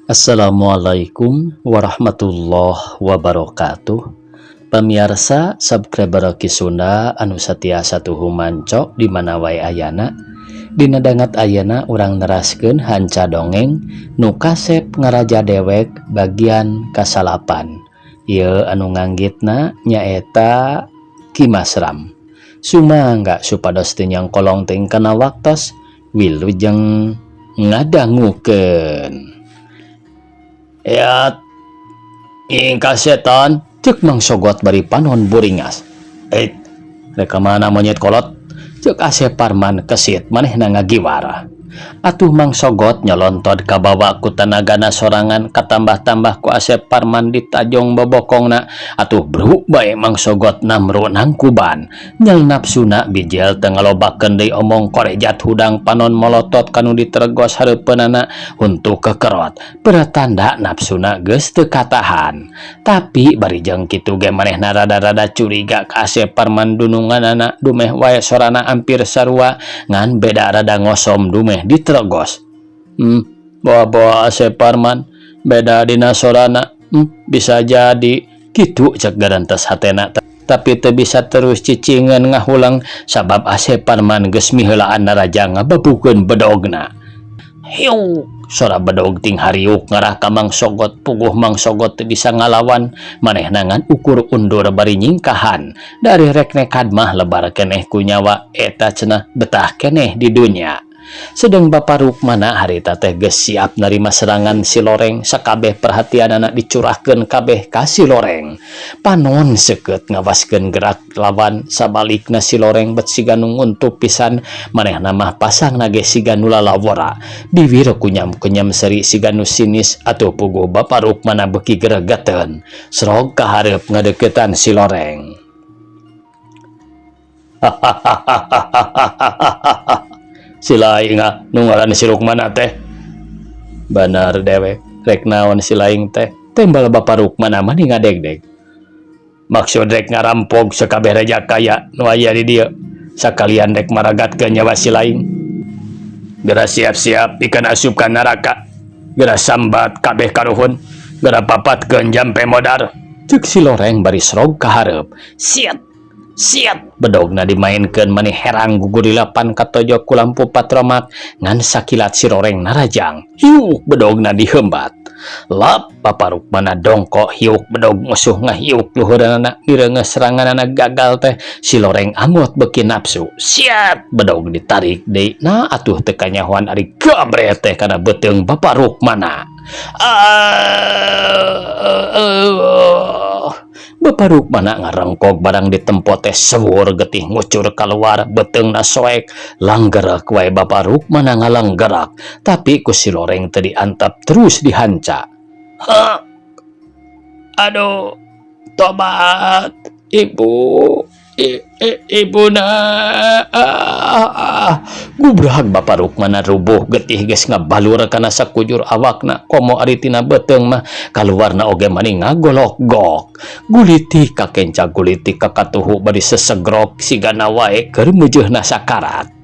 Assalamualaikum warahmatullahi wabarakatuh. Pemirsa subscriber Kisunda anu satiasa tuhu manco di mana wae ayana. Dina dangat ayana urang neraskeun hanca dongeng nu kasep ngaraja dewek bagian kasalapan. Ieu anu nganggitna nyaeta Kimasram. Sumangga supados teu nyangkolong teuing kana waktos wilujeng ngadangukeun. Ya, ingka setan cek mangsogot bari panon buringas. Reka mana monyet kolot cek Asep Parman kesit manehna ngagiwara. Atuh mangsogot nyolontod ka bawa ku tanagana sorangan katambah-tambah ku Asep Parman ditajong bobokongna. Atuh bru bae mangsogot namru nangkuban nyal nafsuna bijil teu ngalobakeun deui omong korejat hudang panon molotot kanu diteregos hareupeunana huntu kekerot peratanda nafsuna geus teu katahan. Tapi bari jeung kitu ge manehna rada-rada curiga ka Asep Parman dununganana dumeh wae sorana hampir sarua ngan beda rada ngosom dumeh diteregos. Bawa Asep Parman beda dina sorana. Bisa jadi kitu cek garantos hatena, tapi teu bisa terus cicingan ngahulang sabab Asep Parman geus miheulaan naraja ngababukeun bedogna. Hiu, sora bedog ting hariuk ngarah ka mangsogot. Puguh mangsogot teu bisa ngalawan manehna ngan ukur undur bari nyingkahan. Dari rek nekad mah lebar keneh ku nyawa eta cenah betah keneh di dunya. Sedang Bapak Rukmana harita teh geus siap narima serangan si Loreng. Sakabeh perhatian anak dicurahkeun kabeh ka si Loreng. Panon seukeut ngawaskeun gerak lawan sabalikna si Loreng bet siga nu nguntup pisan manehna mah pasangna ge siga nu lalawora. Bibir kunyam-kunyam seri siga nu sinis atuh puguh Bapak Rukmana beuki gregeteun srog ka hareup ngadeuketan si Loreng. Si Laing nu ngaran si Rukmana teh bener dewek rek naon si Laing teh tembal Bapak Rukmana mah ngadeg-deg maksud rek ngarampog sakabeh raja kaya nu aya di dieu sakalian rek maragatkeun nyawa si Laing. Geura siap-siap pikeun asup ka neraka, geura sambat kabeh karuhun, geura papatkeun jampe modar cek si Loreng bari srog ka hareup. Siap bedogna dimainkeun maneh herang gugurilapan katojo ku lampu patromak ngan sakilat si Loreng narajang. Hiuk bedogna dihembat. Lap Bapak Rukmana dongkok hiuk bedog musuh ngahiuk luhureunana direungeus seranganana gagal teh si Loreng amot beuki nafsu. Siap bedog ditarik deui. Nah atuh teu kanyahoan ari gabret teh kana beuteung Bapak Rukmana. Bapak Rukmana ngarengkog barang ditempo teh sewur getih ngucur kaluar beteungna soek langgerak wae Bapak Rukmana ngalanggerak tapi ku si Loreng teu diantap terus dihanca. Aduh tobat ibu ibuna. Gubrag Bapak Rukmana rubuh getih geus ngabalur kana sakujur awakna komo ari tina beuteung mah kaluarna oge mani ngagolok-gok. Guliti ka kenca guliti ka katuhu bari sesegrok sigana wae keur meujeuhna sakarat.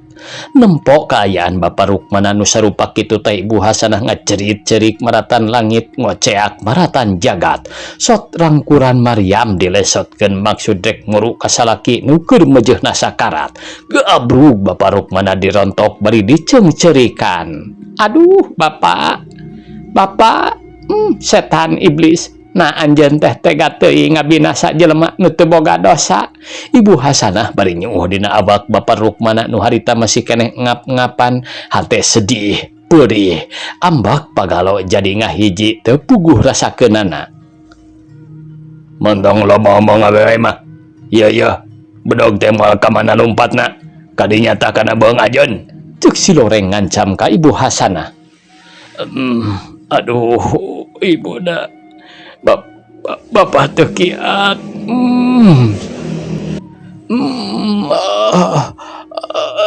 Nempok kaayaan Bapak Rukmana nu sarupa kitu teh Ibu Hasanah ngacerit-cerik maratan langit ngoceak maratan jagat. Sot rangkuran Maryam dilesotkeun maksud rek nguru ka salaki nu keur meujeuhna sakarat. Geabrug Bapak Rukmana dirontok bari dicengcerikan. Aduh Bapak setan iblis. Nah anjeun teh tega teuing ngabinasa jelema nu teu boga dosa. Ibu Hasanah bari nyuuh dina awak Bapak Rukmana nu harita masih keneh ngap-ngapan hate sedih peurih ambak pagalo jadi ngahiji teu puguh rasakeunana. Montong loba omong awewe mah. Ieu bedog teh moal ka mana lompatna kadinya tah kana beung ajeun cek si Loreng ngancam ka Ibu Hasanah. Aduh ibuna Bapak teu kiat.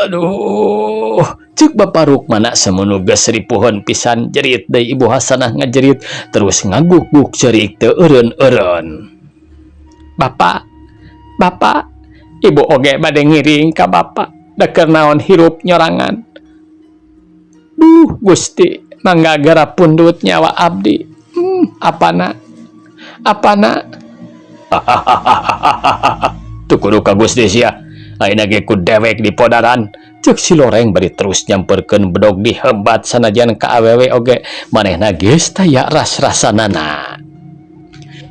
Aduh cek Bapak Rukmana semunu geus ripuheun pisan jerit deui Ibu Hasanah ngajerit terus ngaguk-guk cerik teu eureun-eureun. Bapak Ibu oge bade ngiring ka Bapak da keur naon hirup nyorangan. Duh Gusti mangga gara pundut nyawa abdi. Apana tuh kudu ka Gusti sia ayeuna ge ku dewek di podaran. Cek si Loreng bari terus nyamperkeun bedog dihembat sanajan ka awewe oge manehna geus taya ras-rasanana.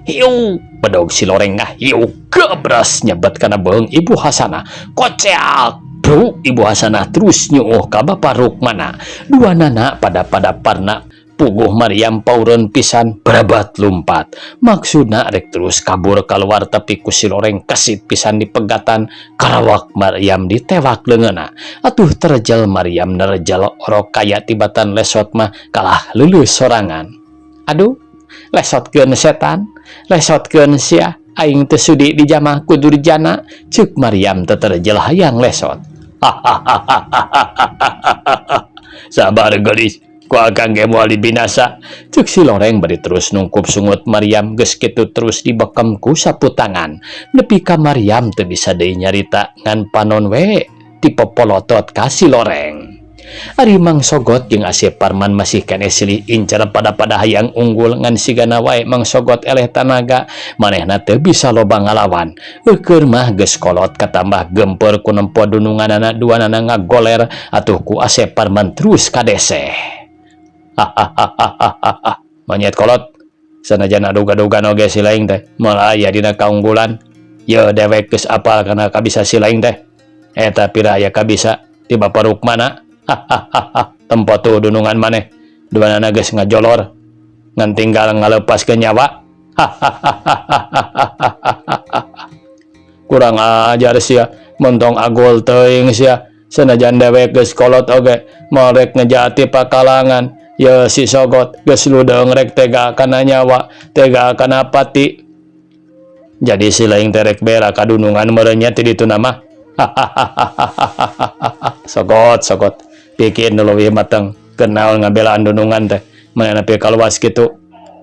Hiu bedog si Loreng ngahiu gebras nyebet kana beung Ibu Hasanah. Koceak bro, Ibu Hasanah terus nyuuh ka Bapak Rukmana. Duanana pada parna puguh Maryam paureun pisan berabat lumpat. Maksudna rek terus kabur keluar tapi ku si Loreng kesit pisan dipegatan karawak Maryam ditewak leungeunna. Atuh terjal Maryam nerjal orok kaya tibatan lesot mah kalah leuleus sorangan. Aduh, lesotkeun setan, lesotkeun sia aing teu sudi dijamah ku Durjana, ceuk Maryam teu terjal hayang lesot. Sabar gelis, ku akang ge moal dibinasa. Ceuk si Loreng bari terus nungkup sungut Maryam geus kitu terus dibekem ku sapu tangan. Nepi ka Maryam teu bisa deui nyarita ngan panon we dipopolotot ka si Loreng. Ari Mang Sogot jeung Asep Parman masih keneh silih incer pada hayang unggul ngan sigana wae Mang Sogot eleh tanaga manehna teu bisa loba ngalawan. Eukeur mah geus kolot katambah gempeur ku nempo dununganana duanana ngagoler atuh ku Asep Parman terus kadeseh. Monyet kolot sanajan aduga-dugan oge si laing teh moal aya dina kaunggulan. Ye dewek geus apal kana kabisa si laing teh. Eta pira aya kabisa ti Bapak Rukmana. Tempo tuh dunungan maneh duanana geus ngajolor ngan tinggal ngalepaskeun nyawa. Kurang ajar sia montong agul teuing sia sanajan dewek geus kolot oge moal rek ngejati pakalangan. Ya si Sogot geus ludeung rek tega kana nyawa, tega kana pati. Jadi si laing terek bera kadunungan merenya ti ditu nama. Sogot pikir nu leuwih mateng kenal ngabelaan dunungan teh manehna nepi kaluas kitu.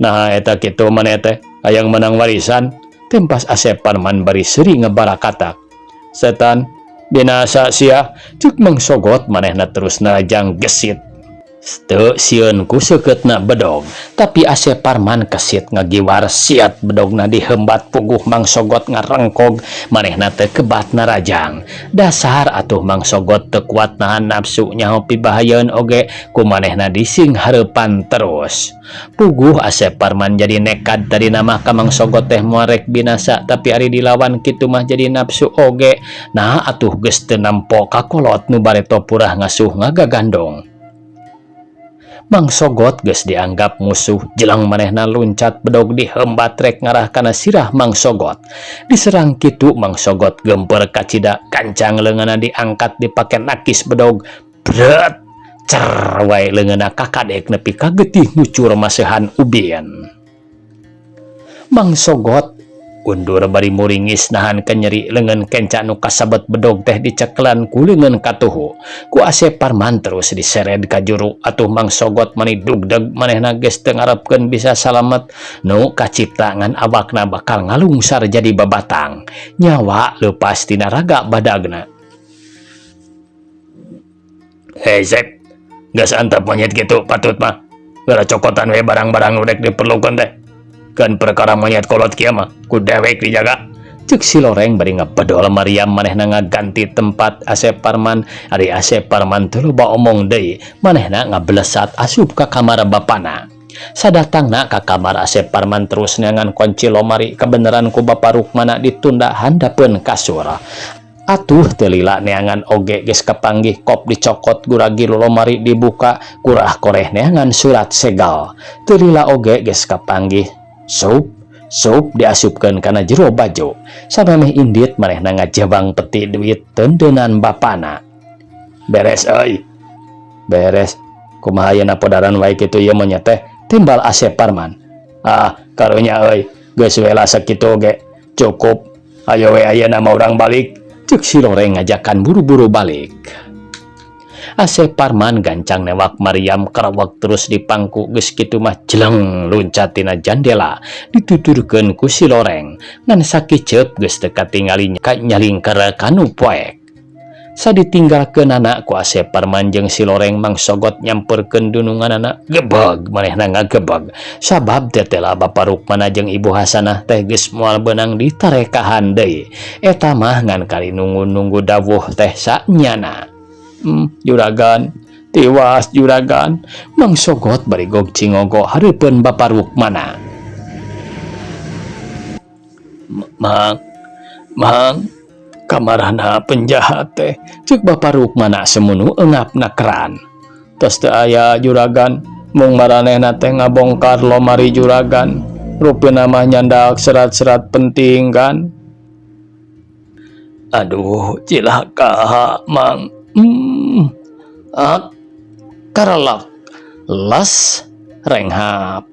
Nah eta kitu maneh teh hayang menang warisan. Tempas Asep Parman bari seuri ngebarakatak. Setan binasa sia, ceuk Mang Sogot manehna terus narajang gesit. Teu sieun ku seukeutna bedog, tapi Asep Parman kesit ngagiwar siat bedogna dihembat puguh Mang Sogot ngarengkog manehna teu kebat narajang. Dasar atuh Mang Sogot teu kuat nahan nafsu nyaho pibahayeun oge ku manehna dising hareupan terus. Puguh Asep Parman jadi nekad tadi nama ka Mang Sogot teh moal rek binasa tapi ari dilawan kitu mah jadi nafsu oge. Nah atuh geus teu nampo ka kolot nu bareto purah ngasuh ngagagandong. Mang Sogot geus dianggap musuh jelang manehna luncat bedog dihembat rek ngarah kana sirah Mang Sogot. Diserang kitu Mang Sogot gempeur kacida kancang leungeunna diangkat dipake nakis bedog. Bret cer wae leungeunna kakadek nepi ka getih ngucur maseuhan ubin. Mang Sogot undur bari muringis nahan kenyeri leungeun kenca nu kasabet bedog teh dicekelan ku leungeun katuhu. Ku Asep Parman terus disered ka juru atuh Mang Sogot mani dugdeg manehna geus teu ngarepkeun bisa salamet nu kacipta ngan awakna bakal ngalungsar jadi babatang. Nyawa leupas tina raga badagna. Hei Zep, geus antep monyet kitu patut mah. Gara cokotan we barang-barang nu rek diperlukeun teh. Kan perkara monyet kolot kieu mah ku dewek dijaga. Ceuk si Loreng bari ngabedol Maryam manehna ngaganti tempat Asep Parman. Ari Asep Parman teu loba omong deui manehna ngablesat asup ka kamar bapana. Sadatangna ka kamar Asep Parman terus neangan kunci lomari kebeneran ku Bapak Rukmana ditunda handapeun kasur. Atuh teu lila neangan oge geus kapanggih kop dicokot guragi lomari dibuka kurah koreh neangan surat segal. Teu lila oge geus kapanggih sup diasupkeun kana jero baju. Samemeh indit manehna ngajabang peti duit teundeunnan bapana. Beres euy. Beres. Kumaha ayeuna podaran wae kitu ieu monyet teh timbal Asep Parman. Karunya euy, geus we lah sakitu oge. Cukup. Ayo we ayeuna mah urang balik. Ceuk si Loreng ngajakan buru-buru balik. Asep Parman gancang newak Maryam karawak terus dipangku geus kitu mah jeleng luncat tina jandela dituturkeun ku si Loreng ngan sakicep geus teu katingali nyalingker kanu poek. Saditinggalkeun anak ku Asep Parman jeung si Loreng Mang Sogot nyamperkeun dunungan anak gebeg manehna ngagebeg sabab tetela Bapa Rukmana jeung Ibu Hasanah teh geus moal beunang ditarekahan deui eta mah ngan kali nunggu-nunggu dawuh teh sanyana. Juragan tiwas juragan. Mang Sogot bari gog cingogo hareupeun Bapa Rukmana. Mang kamarana penjahat teh ceuk Bapa Rukmana semunu eungapna keran. Tos teu aya juragan, mung maranehna teh ngabongkar lomari juragan, rupeuna mah nyandak serat-serat penting kan. Aduh cilaka Mang. Karelak las renghap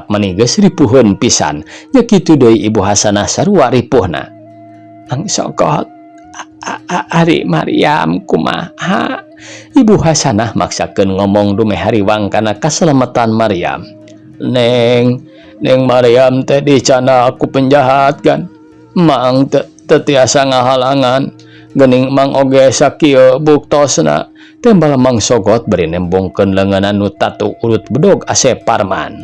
mani geus ripuheun pisan nya kitu deui Ibu Hasanah sarua ripuhna. Mang Sogot Ari Maryam kumaha? Ibu Hasanah maksakeun ngomong dumeh hariwang kana kaselamatan Maryam. Neng Maryam teh dicana aku penjahat kan. Mang teu tiasa ngahalangan. Geuning Mang oge sakieu buktosna. Tembal Mang Sogot bari nembongkeun leungeunna nu tatu urut bedog Asep Parman.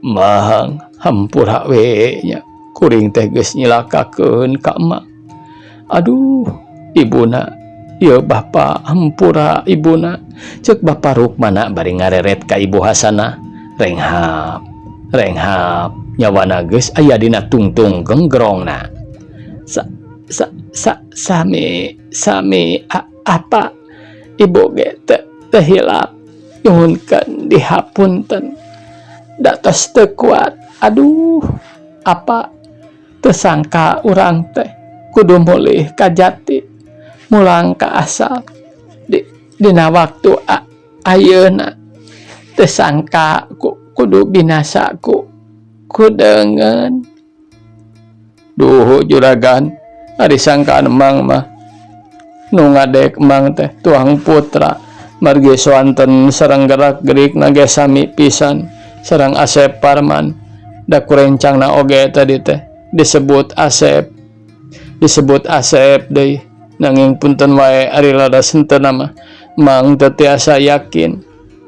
Mang hampura we nya. Kuring teh geus nyilakakeun ka Mang. Aduh, ibuna, ieu Bapa hampura ibuna. Ceuk Bapa Rukmana bari ngareret ka Ibu Hasanah. Renghap, nyawana geus aya dina tungtung genggerongna. Sami apa Ibu ge teh hilap. Nyuhunkeun dihapunten. Datos teu kuat. Aduh, apa tersangka urang teh kudu mulih ka jati mulang ka asal dina waktu ayeuna tersangka kudu binasa ku deungeun. Duh juragan ari sangkaan Mang mah nu ngadek Mang teh tuang putra margi swanten sareng gerak-gerik nage sami pisan sareng Asep Parman. Da kurencangna oge tadi teh disebut Asep deui nanging punten wae ari laras henteu mah Mang teu tiasa yakin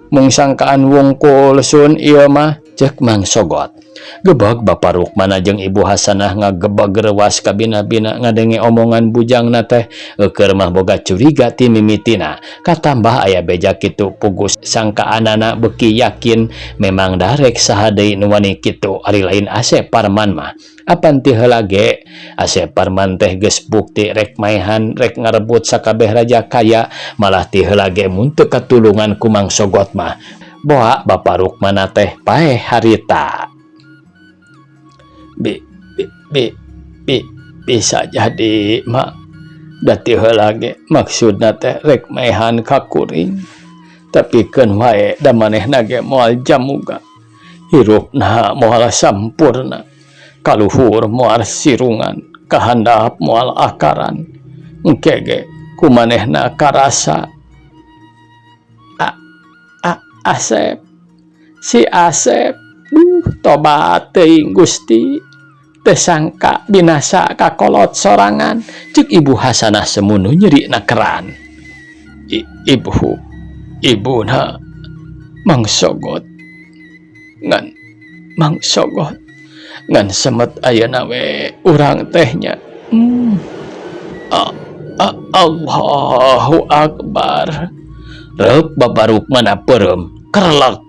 mung sangkaan wungkul sun ieu mah ceuk Mang Sogot. Gebeg Bapa Rukmana jeung Ibu Hasanah ngagebeg reuas ka bina-bina ngadenge omongan bujangna teh keur mah boga curiga ti mimitina. Katambah aya beja kitu pugus sangkaanana beuki yakin memang darek saha deui nu wani kitu ari lain Asep Parman mah. Apan ti heula ge Asep Parman teh geus bukti rek maehan rek ngarebut sakabeh raja kaya malah ti heula ge mun teu katulungan ku Mang Sogot mah boa Bapa Rukmana teh paeh harita. Bisa jadi mak dati heula ge maksudna teh rek maehan ka kuring tapi keun wae da manehna ge moal jamuga hirupna moal sampurna kaluhur moal sirungan kahandap moal akaran engke ge kumanehna karasa Asep si Asep tobat teuing Gusti teu sangka binasa kakolot sorangan ceuk Ibu Hasanah semunu nyerina keran. Ibuna Mang Sogot ngan Mang Sogot ngan semet ayeuna we urang tehnya. Allahu Akbar. Reup Bapa Rukmana peureum kerlek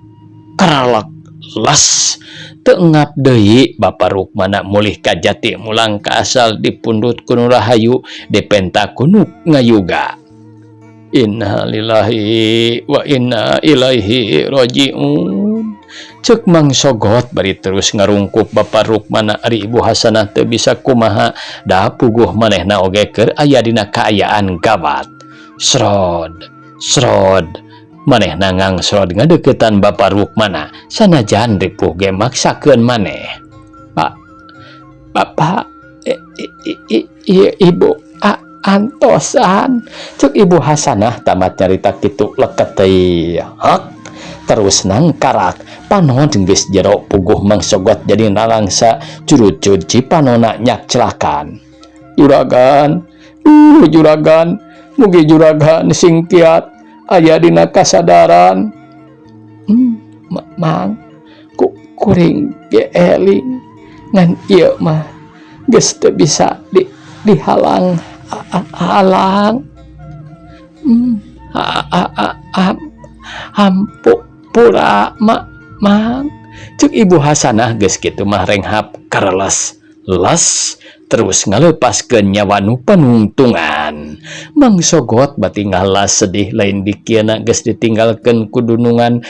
las teu ngap deui Bapa Rukmana mulih ka jati mulang ka asal dipundut ku Nu Rahayu dipenta ku Nu Ngayuga. Inna lillahi wa inna ilaihi rajiun. Ceuk Mang Sogot bari terus ngarungkuk Bapa Rukmana ari Ibu Hasanah teu bisa kumaha da puguh manehna oge keur aya dina kaayaan gawat. Srod manehna ngangsrod ngadeukeutan Bapa Rukmana sanajan ripuh ge maksakeun maneh. Bapak Ibu antosan ceuk Ibu Hasanah tamat nyarita kitu leket teh. Terus nangkarak panon geus jero puguh Mang Sogot jadi nalangsa curut-curut ci panonna nyak celakan. Juragan Juragan, mugi juragan sing kiat aya dina kasadaran. Mang, kuring ge eling ngan ieu mah geus teu bisa dihalang halang. Hampura mang, cek Ibu Hasanah geus kitu mah renghap karelas les terus ngalepaskeun nyawa nu panungtungan. Mang Sogot bati ngalas sedih lain dikieuna geus ditinggalkeun ku dunungan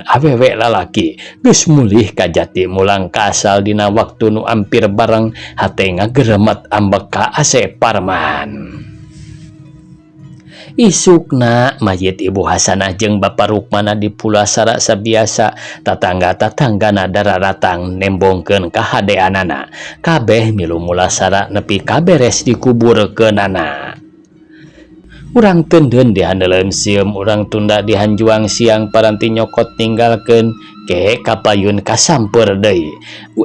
awewe lalaki geus mulih ka jati mulang kaasal dina waktu nu ampir bareng hate ngageremet ambek ka Asep Parman. Isukna mayit Ibu Hasanah jeung Bapak Rukmana dipulasara sabiasa. Tatangga-tatanggana dararatang nembongkeun kahadeanana. Kabeh milu mulasara nepi kaberes dikuburkeunana. Urang teudeun dihandeuleun sieum, urang tunda dihanjuang siang paranti nyokot ninggalkeun ke kapayun kasamper deui.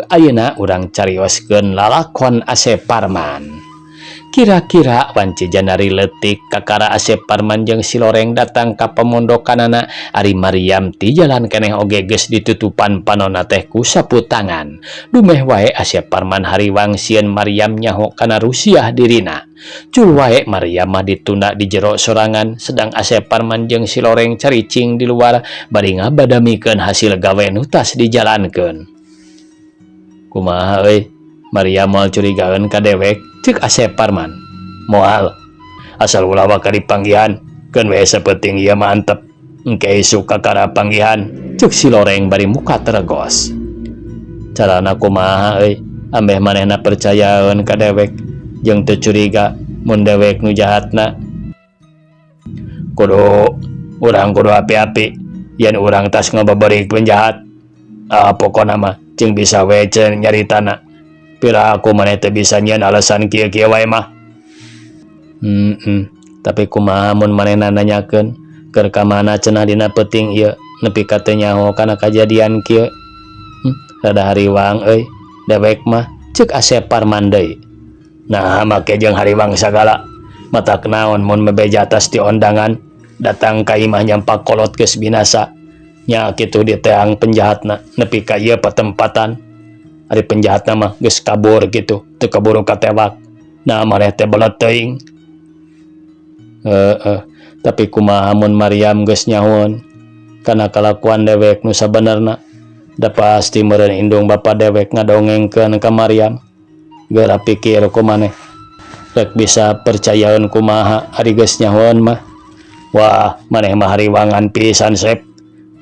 Ayeuna urang carioskeun lalakon Asep Parman. Kira-kira wanci janari leutik kakara Asep Parman jeung si Loreng datang ka pemondokanana. Ari Maryam ti jalan keneh oge geus ditutupan panonna teh ku sapu tangan. Dumeh wae Asep Parman hariwang sieun Maryam nyaho kana rusiah dirina. Cul wae Maryam mah ditunda di jero sorangan, sedang Asep Parman jeung si Loreng caricing di luar bari ngabadamikeun hasil gawe nu tas dijalankeun. Kumaha euy? Maryam moal curigaeun ka dewek, ceuk Asep Parman. Moal, asal ulah ka dipanggihan, keun we sapenting ieu mantep. Engke isuk kakara panggihan, ceuk si Loreng bari muka teregos. Carana kumaha euy? Ambeh manehna percayaeun ka dewek jeung teu curiga mun dewek nu jahatna. Urang kudu api-api, yen urang tas ngababerig penjahat. Pokona mah jeung bisa we ceun nyaritana. Pira aku maneh teu bisa nyieun alasan kieu-kieu wae mah. Tapi kumaha mun manehna nanyakeun keur ka mana cenah dina peuting ieu nepi ka teu nyaho kana kajadian kieu. Rada hariwang euy dewek mah, ceuk Asep Parman deui. Nah make jeung hariwang sagala. Matak naon mun mebeja atas di ondangan datang ka imah nyampak kolot geus binasa. Nya kitu diteang penjahatna nepi ka ieu patempatan. Ari penjahatna mah geus kabur gitu, teu kaburu katewak. Nah maneh teh belet teuing. Tapi kumaha mun Maryam geus nyahoon kana kalakuan dewek nu sabenerna. Da pasti meureun indung bapa dewek ngadongengkeun ka Maryam. Geura pikir ku maneh. Rek bisa percayaeun kumaha ari geus nyahoon mah. Wah, maneh mah hariwangan pisan Sep.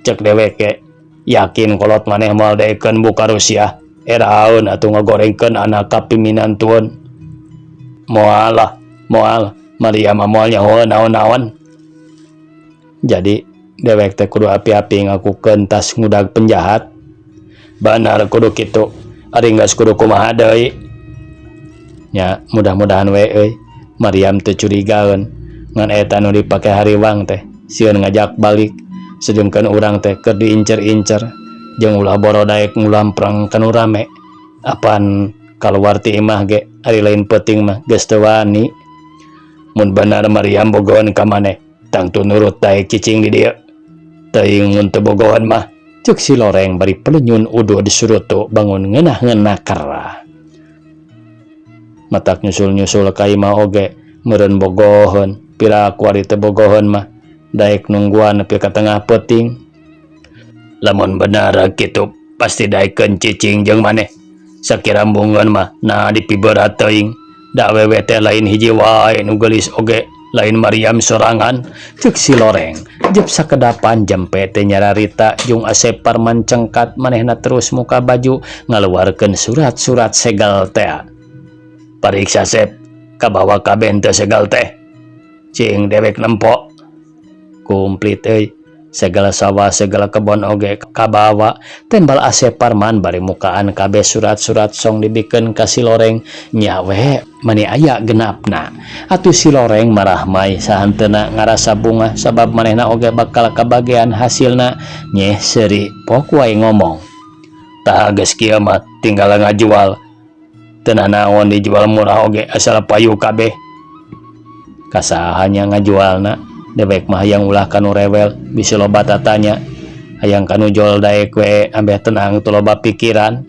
Cek dewek ge yakin kolot maneh moal daekeun buka Rusia. Eraun atuh ngagorengkeun anak kapiminantueun. Moal Maryam moal nyahoon naon-naon. Jadi dewek teh kudu api-api ngakukeun tas ngudag penjahat. Bener kudu kitu. Ari geus kudu kumaha deui. Nya mudah-mudahan we euy Maryam teu curigaeun ngan eta nu dipake hariwang teh sieun ngajak balik. Sedengkeun urang teh keur diincer-incer jeung ulah boro daek ngulamprang kanu rame. Apaan kaluar ti imah ge ari lain peuting mah geus teu wani. Mun bener Maryam bogohan ka maneh, tangtu nurut daek cicing di dieu. Teuing mun teu bogohan mah, ceuk si Loreng bari pelenyun uduh disurutu bangun ngeunah-ngeunah kara. Matak nyusul-nyusul ka imah oge meureun bogohan. Pira aku ari teu bogohan mah, daek nungguan nepi ka tengah peuting. Lamun benar kitu pasti daekeun cicing jeung maneh. Sakira mbungeun mah nah dipibeurat teuing. Da awewe teh lain hiji wae nu geulis oge, lain Maryam sorangan, ceuk si Loreng. Jep sakedapan jempe teh nyararita jeung Asep Parman cengkat manehna terus muka baju ngaluarkeun surat-surat segel teh. Pariksa Sep, kabawa kabeh teu segel teh. Cing dewek nempo. Kumplit euy. Segala sawah segala kebon oge kabawa. Tembal Asep Parman bari mukaan kabeh surat-surat song dibikeun ka si Loreng. Nya we mani aya genapna. Atuh si Loreng marah mai sahanteuna ngarasa bungah sabab manehna oge bakal kabagean hasilna. Nyeh seuri pok wae ngomong. Tah geus kieu mah tinggal ngajual. Teu naon dijual murah oge asal payu kabeh. kasahannya ngajualna dewek mah yang ulah kanu rewel bisa loba tatanya hayang kanu jual daek we ambeh tenang tu loba pikiran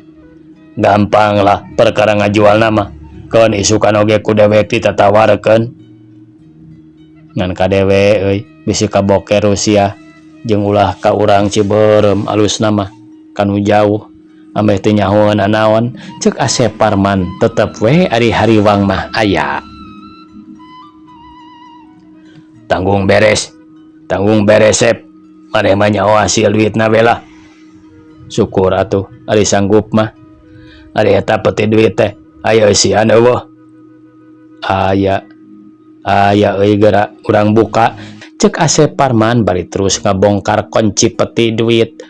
gampang lah perkara ngajual nama kan isukan oge ku dewek ditatawarkeun ngan kadewe euy bisi kaboker Rusia jeung ulah ka urang Ciberem alus nama kanu jauh ambeh teu nyahoeun naon ceuk Asep Parman tetep we ari hariwang mah aya tanggung beres Sep maneh mah nyaho hasil duitna bela syukur atuh ari sanggup mah ari eta peti duit teh aya eusian eueuh aya euy geura urang buka ceuk Asep Parman bari terus ngabongkar kunci peti duit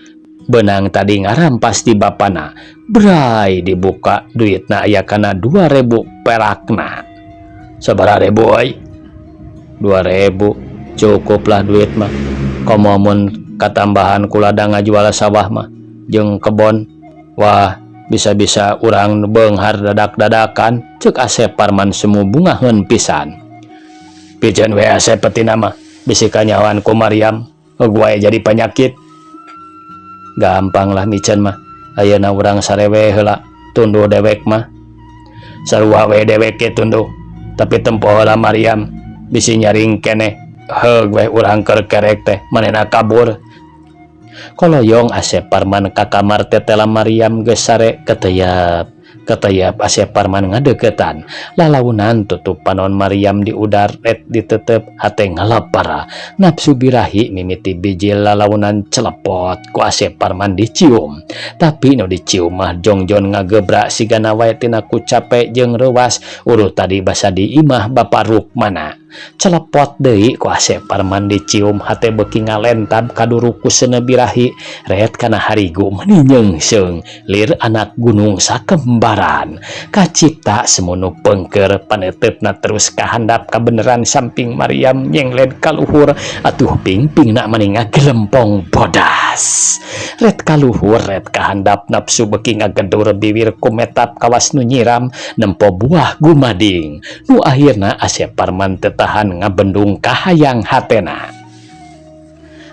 benang tadi ngarampas di bapana brai dibuka duitna aya kana 2000 perakna sabaraha ribu euy 2000 cukup lah duit mah komo mun katambahan ku ladang ngajual sawah mah jeung kebon wah bisa-bisa urang beunghar dadak-dadakan ceuk Asep Parman semu bungaheun pisan pijeun we Asep petina mah bisi kanyawan ku Maryam guae jadi penyakit gampang lah micen mah ayeuna urang sarewe heula tunduh dewek mah sarua we dewek ge tunduh tapi tempo heula Maryam bisi nyaring keneh heug we urang keur kerek teh manehna kabur koloyong Asep Parman ka kamar tetela Maryam geus sare keteyap Asep Parman ngadeukeutan lalaunan tutup panon Maryam di udar ret ditetep hate ngalapara nafsu birahi mimiti biji lalaunan celepot ku Asep Parman dicium tapi nu dicium mah jongjon ngagebrak sigana wae tina ku capek jeung reuwas uruh tadi basa di imah Bapak Rukmana celepot deui ku Asep Parman dicium hate beuki ngalentab kaduru ku seuneu birahi ret kana harigu meuni nyeungseung lir anak gunung sakembaran kacipta semunu pengker paneuteupna terus kahandap kabeneran samping Maryam nyengled ka luhur atuh pingpingna meuni ngagelempong bodas ret ka luhur ret kahandap nafsu beuki ngagedur bibir kumetap kawas nu nyiram nempo buah gumading nu akhirna Asep Parman tahan ngabendung kahayang hatena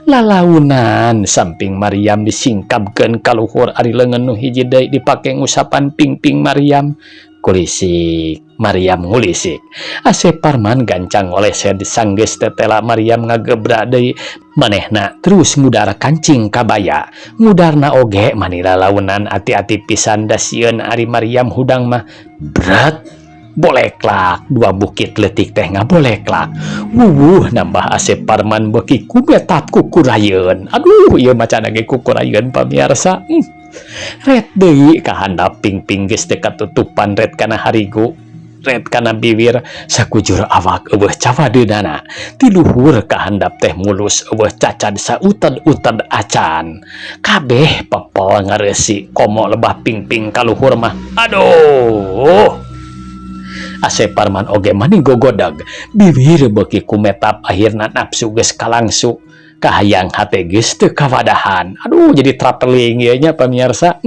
lalaunan samping Maryam disingkapkeun ka luhur ari leungeun nu hiji deui dipake ngusapan pingping Maryam kulisik Maryam ngulisik Asep Parman gancang oleh sed sanggeus tetela Maryam ngagebrak deui manehna terus ngudar kancing kabaya ngudarna oge mani lalaunan ati-ati pisan da sieun ari Maryam hudang mah berat boleklak dua bukit letik teh ngaboleklak wuh nambah Asep Parman beuki kumetap kukurayeun aduh ieu macan ge kukurayeun pamirsa ret deui kahandap pingping geus teu katutupan ret kana harigu ret kana bibir sakujur awak eueuh cawadeunana ti luhur kahandap teh mulus eueuh cacad sauted-uted acan kabeh pepol ngareusi komo lebah pingping ka luhur mah aduh Asep Parman oge mani gogodag bibir beuki kumetap akhirna nafsu geus kalangsu kahayang hate geus teu kawadahan aduh jadi trapeling ieu nya pamirsa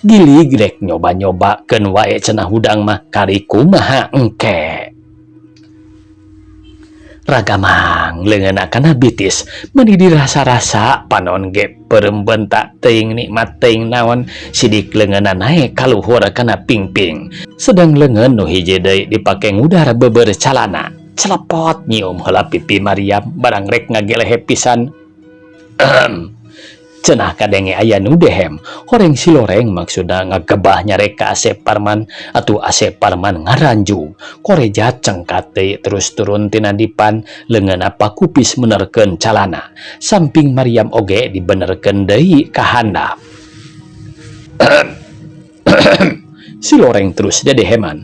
gilig rek nyoba-nyobakeun wae cenah hudang mah kari kumaha engke ragamang leungeunna kana bitis meuni dirasa-rasa panon ge perembeun tak teuing nikmat teuing naon sidik leungeunna naek ka luhur kana pingping sedang leungeun nu hiji deui dipake ngudar beubeur calana celepot nyium heula pipi Maryam barang rek ngagelehe pisan cenah kadenge aya nu dehem horeng si loreng maksudna ngagebah nyarek ka Asep Parman atuh Asep Parman ngaranjung koreja cengkat deui terus turun tina dipan leungeunna pakupis menerkeun calana samping Maryam oge dibenerkeun deui ka handap si loreng terus dedeheman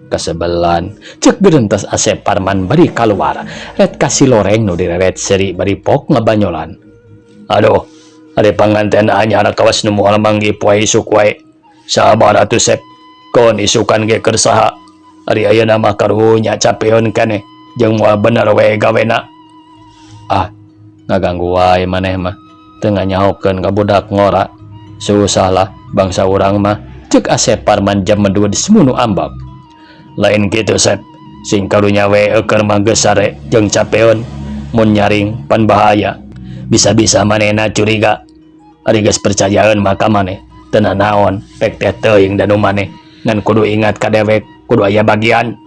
kasebelan cek gerentas Asep Parman bari kaluar ret ka si loreng nu direret seri bari pok ngabanyolan aduh, ada panganten anyar kawas nu moal manggi poe isuk wae. Sabar atuh Sep. Kon isukan ge keur saha? Ari ayeuna mah karunya capeun keneh jeung moal bener wae gawena. Ah, ngaganggu wae maneh mah. Teu nganyahokeun ka budak ngora. Susah lah bangsa urang mah. Ceuk Asep Parman jam medud semunu ambak. Lain kitu Sep. sing karunya we keur manggesare jeung capeun mun nyaring pan bahaya bisa-bisa manehna curiga ari geus percayaeun maka maneh teu naon pek teh teuing danu maneh ngan kudu ingat ka dewek kudu aya bagian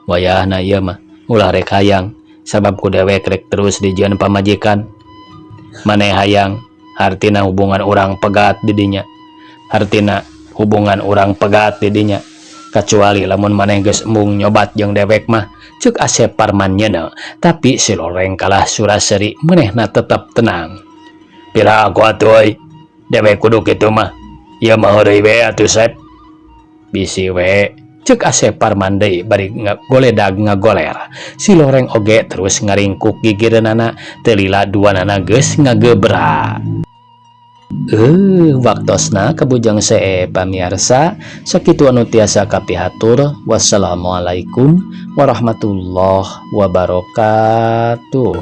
wayahna ieu mah ulah rek hayang sabab ku dewek rek terus dijieun pamajikan maneh hayang hartina hubungan urang pegat di dinya hartina hubungan urang pegat di dinya kecuali lamun maneh geus embung nyobat jeung dewek mah ceuk Asep Parman nyeuneu tapi si Loreng kalah suraseri manehna tetep tenang pira aku atuh dewek kudu kitu mah ieu mah heureuy we atuh Sep bisi we ceuk Asep Parman deui bari ngagoledag ngagoler si Loreng oge terus ngaringkuk gigireunana teu lila duanana geus ngagebrak. Waktosna kabujang see pamirsa sakitu anu tiasa kapihatur. Wassalamualaikum warahmatullahi wabarakatuh.